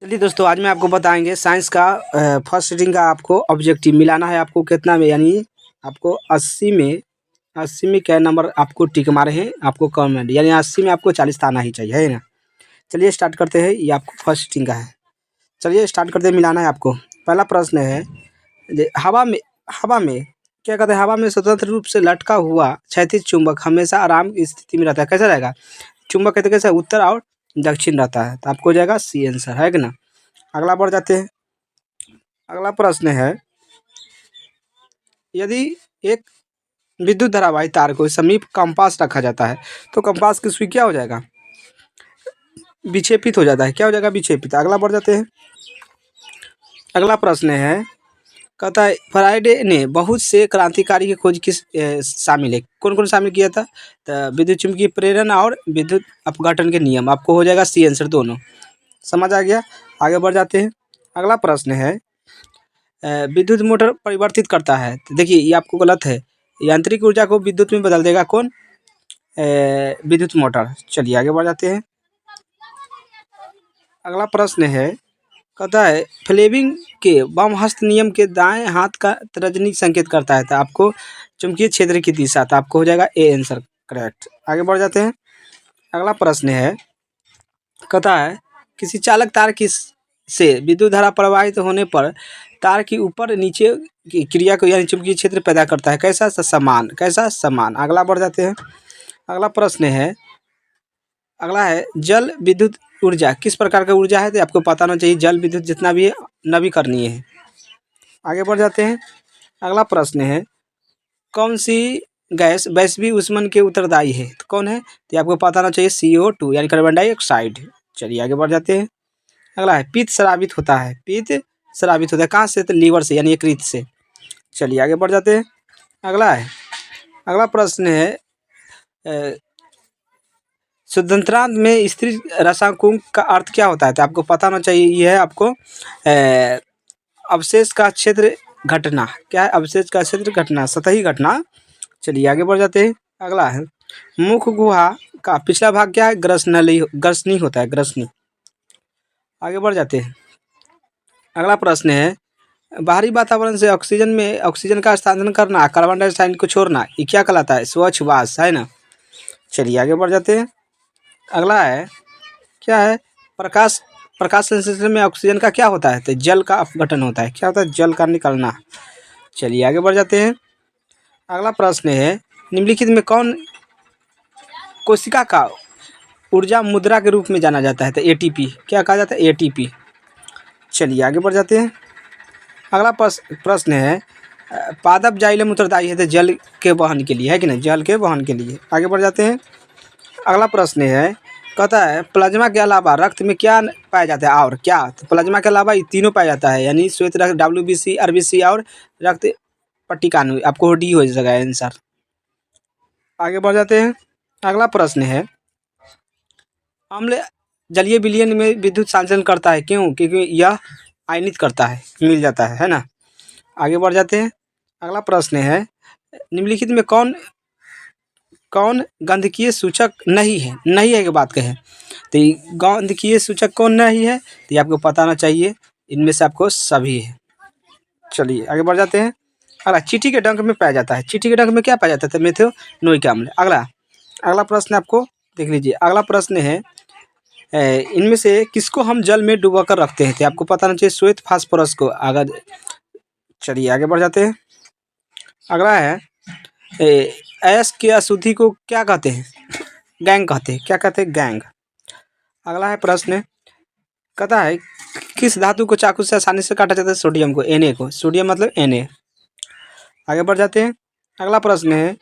चलिए दोस्तों, आज मैं आपको बताएंगे साइंस का फर्स्ट सीटिंग का आपको ऑब्जेक्टिव मिलाना है। आपको कितना में, यानी आपको 80 में क्या नंबर आपको टिक मारे हैं, आपको कमेंट यानी 80 में आपको 40 आना ही चाहिए, है ना। चलिए स्टार्ट करते हैं। ये आपको फर्स्ट सीटिंग का है। चलिए स्टार्ट करते हैं। मिलाना है आपको। पहला प्रश्न है, हवा में क्या कहते हैं, हवा में स्वतंत्र रूप से लटका हुआ क्षैतिज चुंबक हमेशा आराम की स्थिति में रहता है। कैसा रहेगा? चुंबक कहते कैसा, उत्तर और दक्षिण रहता है। तो आपको हो जाएगा सी आंसर, है कि ना। अगला बढ़ जाते हैं। अगला प्रश्न है, यदि एक विद्युत धारावाही तार को समीप कंपास रखा जाता है तो कंपास की सुई क्या हो जाएगा? विक्षेपित हो जाता है। क्या हो जाएगा? विक्षेपित। अगला बढ़ जाते हैं। अगला प्रश्न है, कहता है फैराडे ने बहुत से क्रांतिकारी की खोज किस शामिल है? कौन कौन शामिल किया था? तो विद्युत चुम्बकीय प्रेरण और विद्युत अपघटन के नियम। आपको हो जाएगा सी आंसर, दोनों। समझ आ गया। आगे बढ़ जाते हैं। अगला प्रश्न है, विद्युत मोटर परिवर्तित करता है। तो देखिए, ये आपको गलत है। यांत्रिक ऊर्जा को विद्युत में बदल देगा कौन? विद्युत मोटर। चलिए आगे बढ़ जाते हैं। अगला प्रश्न है, कहता है फ्लेमिंग के वामहस्त नियम के दाएं हाथ का तर्जनी संकेत करता है। तो आपको चुंबकीय क्षेत्र की दिशा। तो आपको हो जाएगा ए आंसर, करेक्ट। आगे बढ़ जाते हैं। अगला प्रश्न है, कहता है किसी चालक तार की से विद्युत धारा प्रवाहित होने पर तार की ऊपर नीचे की क्रिया को यानी चुंबकीय क्षेत्र पैदा करता है। कैसा? समान। कैसा? समान। अगला बढ़ जाते हैं। अगला प्रश्न है, अगला है जल विद्युत ऊर्जा किस प्रकार का ऊर्जा है? तो आपको पता होना चाहिए। जल विद्युत जितना भी है नवीकरणीय है। आगे बढ़ जाते हैं। अगला प्रश्न है, कौन सी गैस वैश्विक ऊष्मन के उत्तरदायी है? तो कौन है? तो आपको पता होना चाहिए CO2 यानी कार्बन डाइऑक्साइड। चलिए आगे बढ़ जाते हैं। अगला है पित्त स्रावित होता है। पित्त स्रावित होता है कहाँ से? तो लीवर से यानी यकृत से। चलिए आगे बढ़ जाते हैं। अगला है, अगला प्रश्न है, शुद्धांतरांत में स्थिर रसांकुंक का अर्थ क्या होता है? तो आपको पता होना चाहिए। ये है आपको अवशेष का क्षेत्र घटना। क्या है? अवशेष का क्षेत्र घटना, सतही घटना। चलिए आगे बढ़ जाते हैं। अगला है, मुख गुहा का पिछला भाग क्या है? ग्रसनी होता है, ग्रसनी। आगे बढ़ जाते हैं। अगला प्रश्न है, बाहरी वातावरण से ऑक्सीजन का स्थानांतरण करना, कार्बन डाइऑक्साइड को छोड़ना, ये क्या कहलाता है? स्वच्छ वास, है ना। चलिए आगे बढ़ जाते हैं। अगला है, क्या है? प्रकाश प्रकाश संश्लेषण में ऑक्सीजन का क्या होता है? तो जल का अपघटन होता है। क्या होता है? जल का निकलना। चलिए आगे बढ़ जाते हैं। अगला प्रश्न है, निम्नलिखित में कौन कोशिका का ऊर्जा मुद्रा के रूप में जाना जाता है? तो ATP। क्या कहा जाता है? ATP। चलिए आगे बढ़ जाते हैं। अगला प्रश्न है, पादप जाइलम उत्तरदायी है तो जल के वहन के लिए, है कि नहीं? जल के वहन के लिए। आगे बढ़ जाते हैं। अगला प्रश्न है, कहता है प्लाज्मा के अलावा रक्त में क्या पाया जाता है? और क्या? तो प्लाज्मा के अलावा ये तीनों पाया जाता है, यानी श्वेत रक्त WBC, RBC और रक्त पट्टिका। आपको डी हो जाएगा आंसर। आगे बढ़ जाते हैं। अगला प्रश्न है, अम्ल जलीय विलयन में विद्युत संचलन करता है। क्यों? क्योंकि यह आयनित करता है, मिल जाता है ना। आगे बढ़ जाते हैं। अगला प्रश्न है, निम्नलिखित में कौन कौन गंधकीय सूचक नहीं है? नहीं है की बात कहें तो गंधकीय सूचक कौन नहीं है? तो ये आपको पता होना चाहिए। इनमें से आपको सभी है। चलिए आगे बढ़ जाते हैं। अगला, चींटी के डंक में पाया जाता है। चींटी के डंक में क्या पाया जाता है? तो मेथेनोइक अम्ल। अगला प्रश्न आपको देख लीजिए। अगला प्रश्न है, इनमें से किसको हम जल में डुबा कर रखते हैं? तो आपको पता होना चाहिए श्वेत फास्फोरस को। अगर चलिए आगे बढ़ जाते हैं। अगला है, ऐश की अशुद्धि को क्या कहते हैं? गैंग कहते हैं। क्या कहते हैं? गैंग। अगला है प्रश्न, कहता है किस धातु को चाकू से आसानी से काटा जाता है? सोडियम को, Na को। सोडियम मतलब Na। आगे बढ़ जाते हैं। अगला प्रश्न है,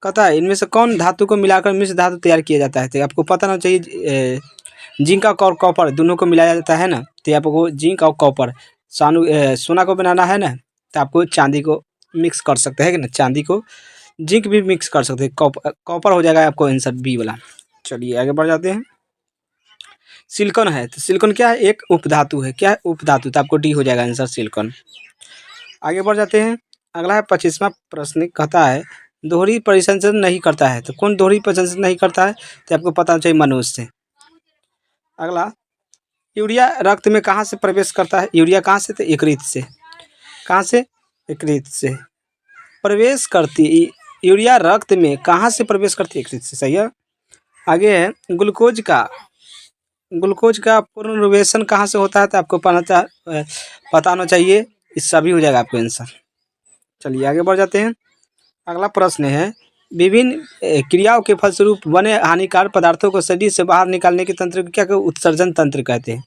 कहता है इनमें से कौन धातु को मिलाकर मिश्र धातु तैयार किया जाता है? तो आपको पता होना चाहिए। जिंक और कॉपर दोनों को मिलाया जाता है ना। तो आपको जिंक और कॉपर, सोना को बनाना है ना, तो आपको चांदी को मिक्स कर सकते हैं कि ना। चांदी को जिंक भी मिक्स कर सकते हैं। कॉपर हो जाएगा आपको आंसर बी वाला। चलिए आगे बढ़ जाते हैं। सिलिकॉन है तो सिलिकॉन क्या है? एक उपधातु है। क्या है? उपधातु। तो आपको डी हो जाएगा आंसर, सिलिकॉन। आगे बढ़ जाते हैं। अगला है 25वां प्रश्न, कहता है दोहरी परिसंचरण नहीं करता है। तो कौन दोहरी परिसंचरण नहीं करता है? तो आपको पता चाहिए मनुष्य से। अगला, यूरिया रक्त में कहाँ से प्रवेश करता है? यूरिया कहाँ से? तो यकृत से। कहाँ से? यकृत से प्रवेश करती। यूरिया रक्त में कहाँ से प्रवेश करती है? यकृत से। सही है। आगे है ग्लूकोज का पुनर्निर्वेशन कहाँ से होता है? तो आपको पता होना चाहिए। इस सभी हो जाएगा आपको आंसर। चलिए आगे बढ़ जाते हैं। अगला प्रश्न है विभिन्न क्रियाओं के फलस्वरूप बने हानिकारक पदार्थों को शरीर से बाहर निकालने के तंत्र को क्या कहते? उत्सर्जन तंत्र कहते हैं।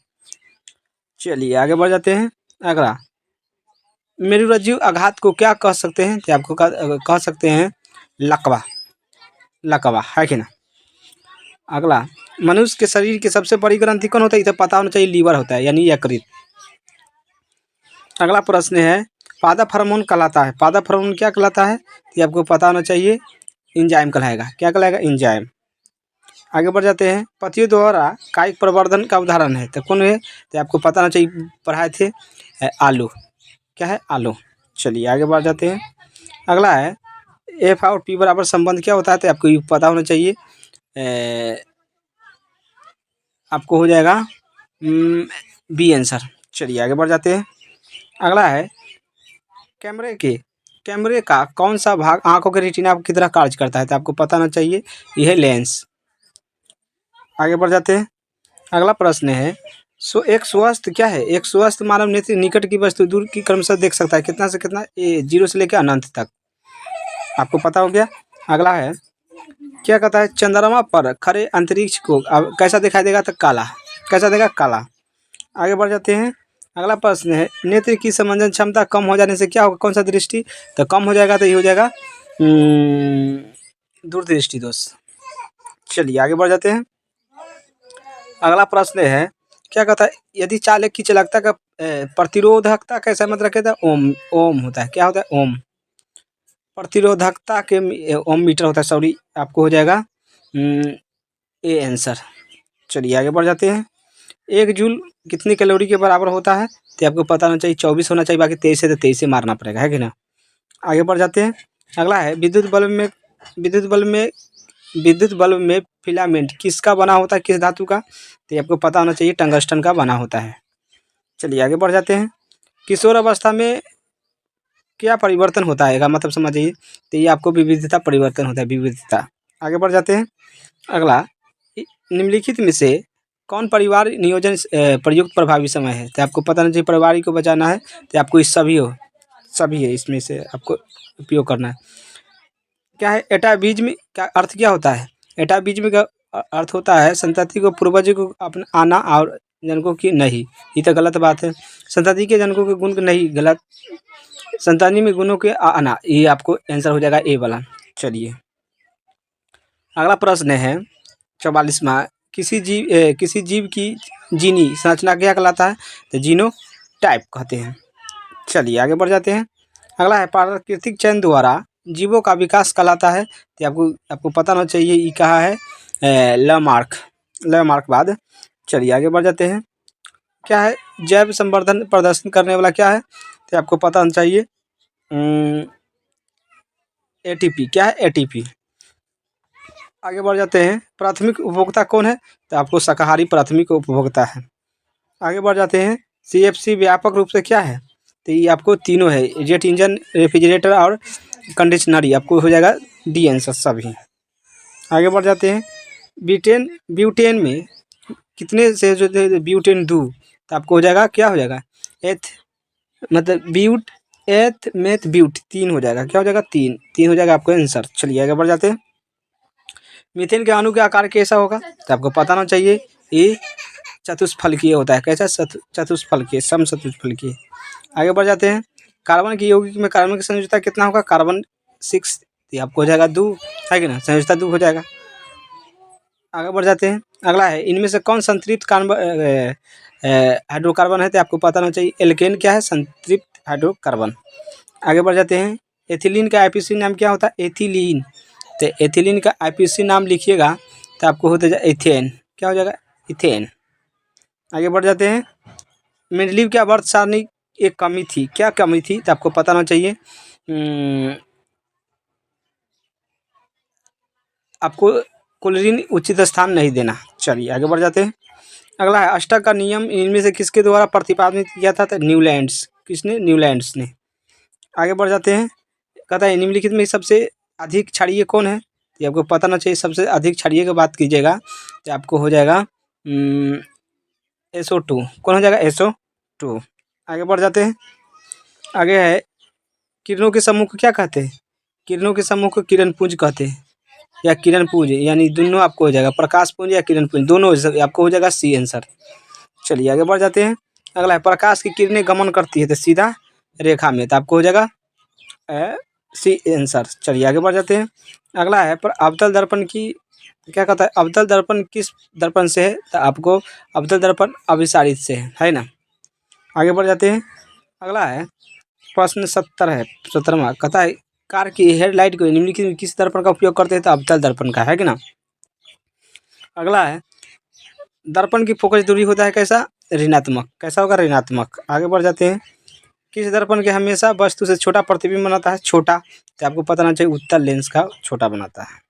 चलिए आगे बढ़ जाते हैं। अगला मेरुरज्जु आघात को क्या कह सकते हैं? तो आपको कह सकते हैं लकवा। लकवा है कि ना। अगला मनुष्य के शरीर की सबसे बड़ी ग्रंथि कौन होता है? इसे पता होना चाहिए। लीवर होता है यानी यकृत। अगला प्रश्न है पादप हार्मोन कहलाता है। पादप हार्मोन क्या कहलाता है? ये आपको पता होना चाहिए। इंजाइम कहलाएगा। क्या कहलाएगा? इंजाइम। आगे बढ़ जाते हैं। पतियों द्वारा कायिक प्रवर्धन का उदाहरण है तो कौन है? तो आपको पता होना चाहिए। पढ़ाए थे आलू। क्या है? आलू। चलिए आगे बढ़ जाते हैं। अगला है एफ और पी बराबर संबंध क्या होता है? तो आपको पता होना चाहिए। आपको हो जाएगा बी आंसर। चलिए आगे बढ़ जाते हैं। अगला है कैमरे का कौन सा भाग आंखों के रेटिना की तरह कार्य करता है? तो आपको पता होना चाहिए। यह है लेंस। आगे बढ़ जाते हैं। अगला प्रश्न है एक स्वस्थ क्या है? एक स्वस्थ मानव नेत्र निकट की वस्तु दूर की क्रमशः देख सकता है। कितना से कितना? 0 से लेकर अनंत तक। आपको पता हो गया। अगला है क्या कहता है चंद्रमा पर खड़े अंतरिक्ष को अब कैसा दिखाई देगा? तो काला। कैसा देगा? काला। आगे बढ़ जाते हैं। अगला प्रश्न है नेत्र की समंजन क्षमता कम हो जाने से क्या होगा? कौन सा दृष्टि? तो कम हो जाएगा तो ये हो जाएगा दूरदृष्टि दोष। चलिए आगे बढ़ जाते हैं। अगला प्रश्न है क्या कहता है यदि चालक की चालकता का प्रतिरोधकता कैसा मत रखे? तो ओम होता है। क्या होता है? ओम। प्रतिरोधकता के ओम मीटर होता है। सॉरी आपको हो जाएगा ए आंसर। चलिए आगे बढ़ जाते हैं। 1 जूल कितनी कैलोरी के बराबर होता है? तो आपको पता होना चाहिए। 24 होना चाहिए। बाकी 23 है तो 23 से मारना पड़ेगा। है कि ना। आगे बढ़ जाते हैं। अगला है विद्युत बल्ब में फिलामेंट किसका बना होता है? किस धातु का? तो ये आपको पता होना चाहिए। टंगस्टन का बना होता है। चलिए आगे बढ़ जाते हैं। किशोर अवस्था में क्या परिवर्तन होता है? का मतलब समझिए। तो ये आपको विविधता परिवर्तन होता है। विविधता। आगे बढ़ जाते हैं। अगला निम्नलिखित में से कौन परिवार नियोजन प्रयुक्त प्रभावी समय है? तो आपको पता होना चाहिए। परिवार को बचाना है तो आपको इस सभी है इसमें से आपको उपयोग करना है। क्या है एटाबीज का अर्थ क्या होता है? एटाबीज का अर्थ होता है संतति को पूर्वज को अपना आना और जनकों की नहीं। ये तो गलत बात है। संतति के जनकों के गुण नहीं, गलत। संतानी में गुणों के आना, ये आपको आंसर हो जाएगा ए वाला। चलिए अगला प्रश्न है 44वां। किसी जीव की जीनी संरचना क्या कहलाता है? तो जीनो टाइप कहते हैं। चलिए आगे बढ़ जाते हैं। अगला है प्राकृतिक चयन द्वारा जीवों का विकास कहलाता है। तो आपको पता होना चाहिए। ये कहा है लमार्क बाद। चलिए आगे बढ़ जाते हैं। क्या है जैव संवर्धन प्रदर्शन करने वाला क्या है? तो आपको पता होना चाहिए। एटीपी। क्या है? एटीपी। आगे बढ़ जाते हैं। प्राथमिक उपभोक्ता कौन है? तो आपको शाकाहारी प्राथमिक उपभोक्ता है। आगे बढ़ जाते हैं। सीएफसी व्यापक रूप से क्या है? तो ये आपको तीनों है। जेट इंजन, रेफ्रिजरेटर और कंडीशनरी। आपको हो जाएगा डी आंसर सभी। आगे बढ़ जाते हैं। ब्यूटेन में कितने से जो ब्यूटेन 2, तो आपको हो जाएगा क्या हो जाएगा? मतलब ब्यूट 3 हो जाएगा। क्या हो जाएगा? 3 हो जाएगा आपको आंसर। चलिए आगे बढ़ जाते हैं। मीथेन के अणु का आकार कैसा होगा? तो आपको पता होना चाहिए। ये चतुष्फलकीय होता है। कैसा? चतुष्फलकीय, समचतुष्फलकीय। आगे बढ़ जाते हैं। कार्बन की यौगिक में कार्बन की संयोजकता कितना होगा? कार्बन 6। ये आपको हो जाएगा 2। है कि ना। संयोजकता 2 हो जाएगा। आगे बढ़ जाते हैं। अगला है इनमें से कौन संतृप्त कार्बन हाइड्रोकार्बन है? तो आपको पता होना चाहिए। एल्केन क्या है? संतृप्त हाइड्रोकार्बन। आगे बढ़ जाते हैं। एथिलीन का आईपीसी नाम क्या होता है? एथिलीन। तो एथिलीन का आईपीसी नाम लिखिएगा तो आपको होता जाए इथेन। क्या हो जाएगा? इथेन। आगे बढ़ जाते हैं। मेंडलीव क्या वर्त सारणी एक कमी थी? क्या कमी थी? तो आपको पता होना चाहिए। आपको क्लोरीन उचित स्थान नहीं देना। चलिए आगे बढ़ जाते हैं। अगला है अष्टक का नियम इनमें से किसके द्वारा प्रतिपादित किया था? तो न्यूलैंड्स। किसने? न्यूलैंड्स ने। आगे बढ़ जाते हैं। कहता है निम्नलिखित में सबसे अधिक क्षारीय कौन है? ये आपको पता ना चाहिए। सबसे अधिक क्षारीय की बात कीजिएगा तो आपको हो जाएगा SO2। कौन हो जाएगा? SO2। आगे बढ़ जाते हैं। आगे है किरणों के समूह को क्या कहते हैं? किरणों के समूह को किरण पुंज कहते हैं या किरण पुंज, यानी दोनों आपको हो जाएगा, प्रकाश पुंज या किरण पुंज, दोनों आपको हो जाएगा सी आंसर। चलिए आगे बढ़ जाते हैं। अगला है प्रकाश की किरणें गमन करती है तो सीधा रेखा में, तो आपको हो जाएगा सी आंसर। चलिए आगे बढ़ जाते हैं। अगला है पर अवतल दर्पण की क्या कहता है? अवतल दर्पण किस दर्पण से है? तो आपको अवतल दर्पण अभिसारित से है ना। आगे बढ़ जाते हैं। अगला है प्रश्न 70 है, 17वां। कहता है कार की हेडलाइट को निम्नलिखित में किस दर्पण का उपयोग करते हैं? तो अवतल दर्पण का, है कि ना। अगला है दर्पण की फोकस दूरी होता है कैसा? ऋणात्मक। कैसा होगा? ऋणात्मक। आगे बढ़ जाते हैं। किस दर्पण के हमेशा वस्तु से छोटा प्रतिबिंब बनाता है? छोटा। तो आपको पता होना चाहिए उत्तल लेंस का छोटा बनाता है।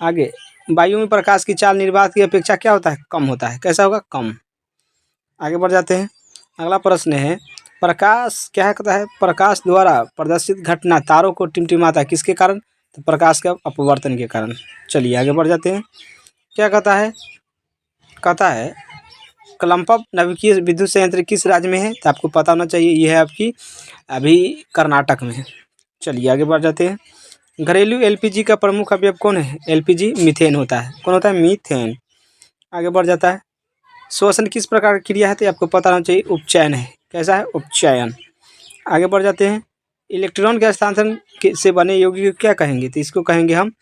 आगे वायु में प्रकाश की चाल निर्वात की अपेक्षा क्या होता है? कम होता है। कैसा होगा? कम। आगे बढ़ जाते हैं। अगला प्रश्न है प्रकाश क्या कहता है? प्रकाश द्वारा प्रदर्शित घटना तारों को टिमटिमाता है किसके कारण? तो प्रकाश के अपवर्तन के कारण। चलिए आगे बढ़ जाते हैं। क्या कहता है? कहता है कलम्पब नाभिकीय विद्युत संयंत्र किस राज्य में है? तो आपको पता होना चाहिए, ये है आपकी अभी कर्नाटक में है। चलिए आगे बढ़ जाते हैं। घरेलू LPG का प्रमुख अवयव कौन है? LPG मीथेन होता है। कौन होता है? मीथेन। आगे बढ़ जाता है। श्वसन किस प्रकार की क्रिया है? तो आपको पता होना चाहिए उपचयन है। कैसा है? उपचयन। आगे बढ़ जाते हैं। इलेक्ट्रॉन के हस्तांतरण से बने यौगिक को क्या कहेंगे? तो इसको कहेंगे हम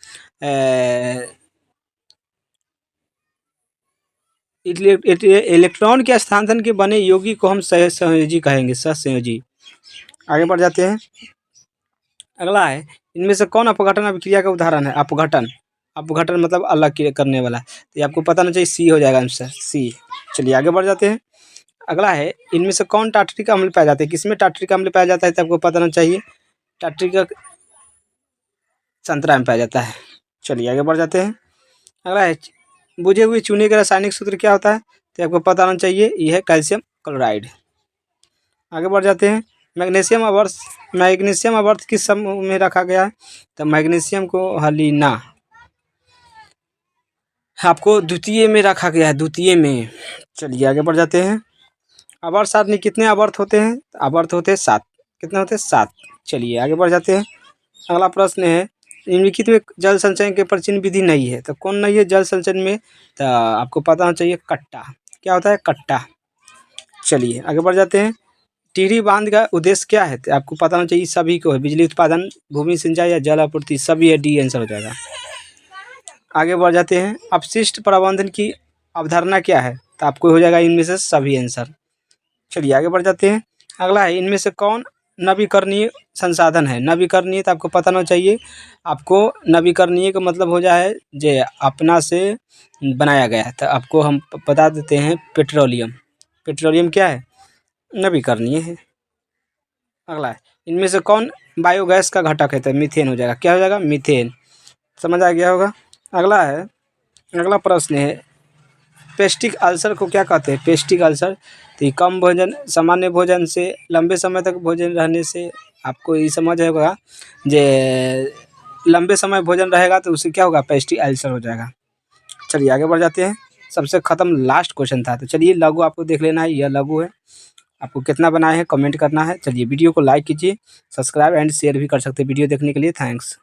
इलेक्ट्रॉन के हस्तांतरण के बने यौगिक को हम सहसंयोजी कहेंगे, सहसंयोजी। आगे बढ़ जाते हैं। अगला है इनमें से कौन अपघटन अभिक्रिया का उदाहरण है? अपघटन। अपघटन मतलब अलग करने वाला। तो आपको पता होना चाहिए, सी हो जाएगा आंसर, सी। चलिए आगे बढ़ जाते हैं। अगला है इनमें से कौन टार्ट्रिक अम्ल पाया जाता है? किसमें टार्ट्रिक अम्ल पाया जाता है? तो आपको पता होना चाहिए टार्ट्रिक संतरा में पाया जाता है। चलिए आगे बढ़ जाते हैं। अगला है बुझे हुए चूने का रासायनिक सूत्र क्या होता है? तो आपको पता होना चाहिए, यह है कैल्शियम क्लोराइड। आगे बढ़ जाते हैं। मैग्नीशियम आवर्त किस समूह में रखा गया है? तो मैग्नीशियम को हलीना आपको द्वितीय में रखा गया है, द्वितीय में। चलिए आगे बढ़ जाते हैं। आवर्त सारणी कितने आवर्त होते हैं? आवर्त होते हैं 7। कितने होते हैं? 7। चलिए आगे बढ़ जाते हैं। अगला प्रश्न है निम्नलिखित में जल संचयन के प्राचीन विधि नहीं है, तो कौन नहीं है जल संचयन में? तो आपको पता होना चाहिए कट्टा। क्या होता है? कट्टा। चलिए आगे बढ़ जाते हैं। टिहरी बांध का उद्देश्य क्या है? तो आपको पता होना चाहिए, सभी को है, बिजली उत्पादन, भूमि सिंचाई या जल आपूर्ति, सभी है, डी आंसर हो जाएगा। आगे बढ़ जाते हैं। अपशिष्ट प्रबंधन की अवधारणा क्या है? तो आपको हो जाएगा इनमें से सभी आंसर। चलिए आगे बढ़ जाते हैं। अगला है इनमें से कौन नवीकरणीय संसाधन है? नवीकरणीय तो आपको पता होना चाहिए, आपको नवीकरणीय का मतलब हो जाए जो अपना से बनाया गया है। तो आपको हम बता देते हैं पेट्रोलियम। पेट्रोलियम क्या है? नवीकरणीय है। अगला है इनमें से कौन बायोगैस का घटक है? तो मीथेन हो जाएगा। क्या हो जाएगा? मीथेन। समझ आ गया होगा। अगला है, अगला प्रश्न है पेस्टिक अल्सर को क्या कहते हैं? पेस्टिक अल्सर तो ये कम भोजन, सामान्य भोजन से लंबे समय तक भोजन रहने से आपको ये समझ होगा, जे लंबे समय भोजन रहेगा तो उससे क्या होगा? पेस्टिक अल्सर हो जाएगा। चलिए आगे बढ़ जाते हैं। सबसे ख़त्म लास्ट क्वेश्चन था, तो चलिए लघु आपको देख लेना है, यह लघु है। आपको कितना बनाए हैं कमेंट करना है। चलिए वीडियो को लाइक कीजिए, सब्सक्राइब एंड शेयर भी कर सकते हैं। वीडियो देखने के लिए थैंक्स।